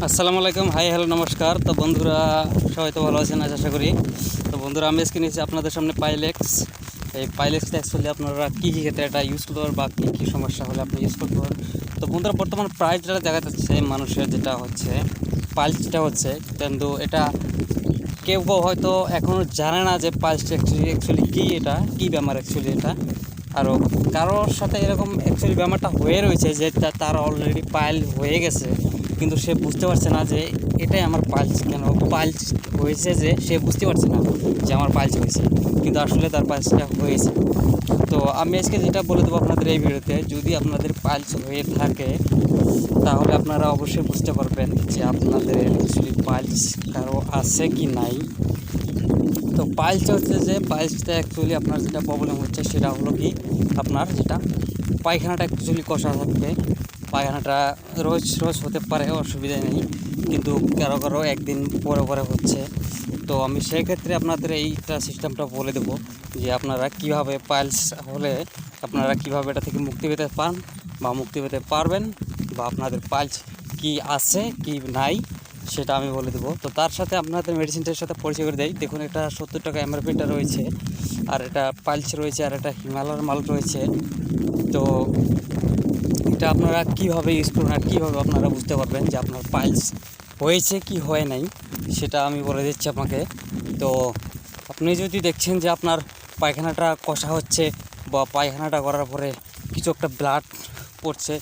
আসসালামু আলাইকুম, hi hello নমস্কার। তো বন্ধুরা সবাই তো ভালো আছেন আশা করি। তো বন্ধুরা আমি আজকে নিয়েছি আপনাদের সামনে পাইলেক্স। এই পাইলেক্সটা অ্যাকচুয়ালি আপনারা কী কী ক্ষেত্রে এটা ইউজ করতে পারেন বা কী কী সমস্যা হলে আপনি ইউজ করতে পারেন। তো বন্ধুরা বর্তমান প্রায় যেটা দেখা যাচ্ছে মানুষের যেটা হচ্ছে পাইলস যেটা হচ্ছে, কিন্তু এটা কেউ কেউ হয়তো এখনও জানে না যে পাইলসটা অ্যাকচুয়ালি কী, এটা কী ব্যাপার অ্যাকচুয়ালি এটা। আরও কারোর সাথে এরকম অ্যাকচুয়ালি ব্যাপারটা হয়ে রয়েছে যে তার অলরেডি পাইল হয়ে গেছে, কিন্তু সে বুঝতে পারছে না যে এটাই আমার পাইলস, কেন পাইলস হয়েছে যে সে বুঝতে পারছে না যে আমার পাইলস হয়েছে, কিন্তু আসলে তার পাইলসটা হয়েছে। তো আমি আজকে যেটা বলে দেবো আপনাদের এই ভিডিওতে, যদি আপনাদের পাইলস হয়ে থাকে তাহলে আপনারা অবশ্যই বুঝতে পারবেন যে আপনাদের অ্যাকচুয়ালি পাইলস কারো আছে কি নাই। তো পাইলসটা হচ্ছে যে পাইলসটা অ্যাকচুয়ালি আপনার যেটা প্রবলেম হচ্ছে সেটা হলো কি, আপনার যেটা পায়খানাটা অ্যাকচুয়ালি কষা থাকবে। পায়খানাটা রোজ রোজ হতে পারে, অসুবিধা নেই, কিন্তু কারো কারো একদিন পরে পরে হচ্ছে। তো আমি সেই ক্ষেত্রে আপনাদের এইটা সিস্টেমটা বলে দেবো যে আপনারা কিভাবে পাইলস হলে আপনারা কিভাবে এটা থেকে মুক্তি পেতে পান বা মুক্তি পেতে পারবেন, বা আপনাদের পাইলস কি আছে কি নাই সেটা আমি বলে দেবো। তো তার সাথে আপনাদের মেডিসিনটার সাথে পরিচয় করে দেয়। দেখুন, এটা 70 টাকা এমআরপিটা রয়েছে, আর এটা পাইলস রয়েছে, আর এটা হিমালয়ের মাল রয়েছে। তো এটা আপনারা কীভাবে ইউজ করবেন আর কীভাবে আপনারা বুঝতে পারবেন যে আপনার পাইলস হয়েছে কি হয় নাই, সেটা আমি বলে দিচ্ছি আপনাকে। তো আপনি যদি দেখছেন যে আপনার পায়খানাটা কষা হচ্ছে বা পায়খানাটা করার পরে কিছু একটা ব্লাড পড়ছে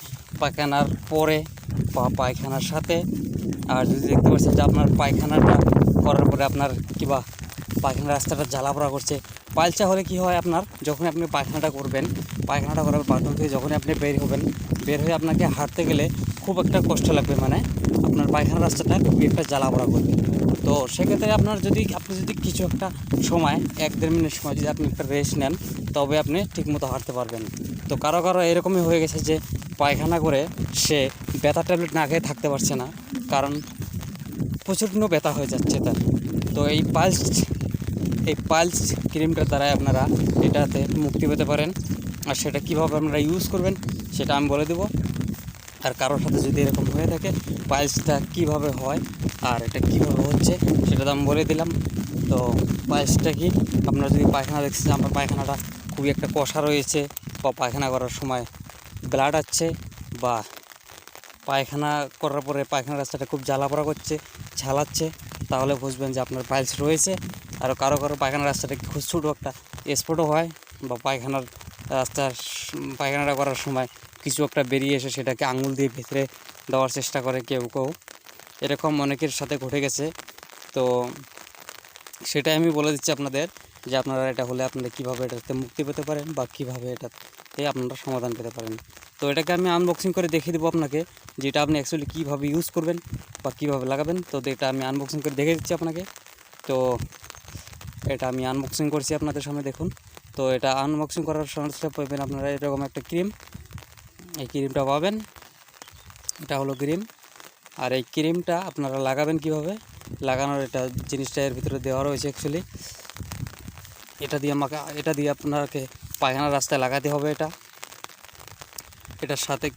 পায়খানার পরে বা পায়খানার সাথে, আর যদি দেখতে পাচ্ছেন যে আপনার পায়খানাটা করার পরে আপনার কিবা পায়খানার রাস্তাটা জ্বালাপোড়া করছে, পাইলসটা হলে কি হয়, আপনার যখন আপনি পায়খানাটা করবেন, পায়খানাটা করার বাথরুম থেকে যখনই আপনি বের হবেন, বের হয়ে আপনাকে হাঁটতে গেলে খুব একটা কষ্ট লাগবে, মানে আপনার পায়খানার রাস্তাটা খুবই একটা জ্বালাপোড়া করবে। তো সেক্ষেত্রে আপনি যদি কিছু একটা সময় 1-1.5 মিনিট সময় যদি আপনি একটা রেস্ট নেন, তবে আপনি ঠিকমতো হাঁটতে পারবেন। তো কারো কারো এরকমই হয়ে গেছে যে পায়খানা করে সে ব্যথা ট্যাবলেট না খেয়ে থাকতে পারছে না, কারণ প্রচণ্ড ব্যথা হয়ে যাচ্ছে তার। তো এই পাইলস ক্রিমটার দ্বারাই আপনারা এটাতে মুক্তি পেতে পারেন। আর সেটা কীভাবে আপনারা ইউজ করবেন সেটা আমি বলে দেবো। আর কারোর সাথে যদি এরকম হয়ে থাকে পাইলসটা কীভাবে হয় আর এটা কীভাবে হচ্ছে সেটা তো আমি বলে দিলাম। তো পাইলসটা কি, আপনারা যদি পায়খানা দেখছেন আপনার পায়খানাটা খুবই একটা কষা রয়েছে, বা পায়খানা করার সময় ব্লাড আসছে, বা পায়খানা করার পরে পায়খানার রাস্তাটা খুব জ্বালাপোড়া করছে, ঝালাচ্ছে, তাহলে বুঝবেন যে আপনার পাইলস রয়েছে। আর কারো কারো পায়খানার রাস্তাটা খুব ছোটো একটা স্পটও হয়, বা পায়খানাটা করার সময় কিছু একটা বেরিয়ে এসে সেটাকে আঙুল দিয়ে ভেতরে দেওয়ার চেষ্টা করে কেউ কেউ, এরকম অনেকের সাথে ঘটে গেছে। তো সেটাই আমি বলে দিচ্ছি আপনাদের যে আপনারা এটা হলে আপনারা কীভাবে এটাতে মুক্তি পেতে পারেন বা কীভাবে এটাতে আপনারা সমাধান পেতে পারেন। তো এটাকে আমি আনবক্সিং করে দেখিয়ে দেবো আপনাকে, যেটা আপনি অ্যাকচুয়ালি কীভাবে ইউজ করবেন বা কীভাবে লাগাবেন। তো এটা আমি আনবক্সিং করে দেখে দিচ্ছি আপনাকে। তো এটা আমি আনবক্সিং করছি আপনাদের সামনে, দেখুন। তো এটা আনবক্সিং করার সময় পাবেন আপনারা এরকম একটা ক্রিম, এই ক্রিমটা পাবেন, এটা হলো ক্রিম। আর এই ক্রিমটা আপনারা লাগাবেন কিভাবে, লাগানোর এটা জিনিসটা এর ভিতরে দেওয়া রয়েছে অ্যাকচুয়ালি। এটা দিয়ে আপনাকে পায়খানার রাস্তায় লাগাতে হবে। এটার সাথে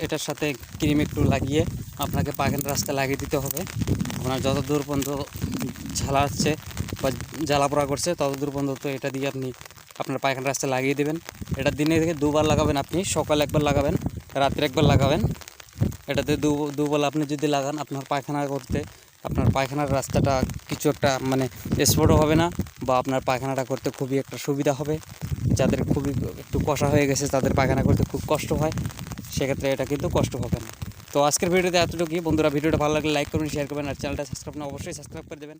এটার সাথে ক্রিম একটু লাগিয়ে আপনাকে পায়খানার রাস্তায় লাগিয়ে দিতে হবে। আপনার যত দূর পর্যন্ত ঝালাচ্ছে বা জ্বালাপোড়া করছে তত দূর পর্যন্ত এটা দিয়ে আপনি আপনার পায়খানার রাস্তায় লাগিয়ে দেবেন। এটা দিনে থেকে 2বার লাগাবেন, আপনি সকালে 1বার লাগাবেন, রাত্রে 1বার লাগাবেন। এটাতে দুবেলা আপনি যদি লাগান, আপনার পায়খানা করতে আপনার পায়খানার রাস্তাটা কিছু একটা মানে স্পটও হবে না, বা আপনার পায়খানাটা করতে খুবই একটা সুবিধা হবে। যাদের খুবই একটু কষা হয়ে গেছে, তাদের পায়খানা করতে খুব কষ্ট হয়, সেক্ষেত্রে এটা কিন্তু কষ্ট হবে না। তো আজকের ভিডিওতে এতটুকুই বন্ধুরা। ভিডিওটা ভালো লাগলে লাইক করবেন, শেয়ার করবেন, আর চ্যানেলটা অবশ্যই সাবস্ক্রাইব করে দেবেন।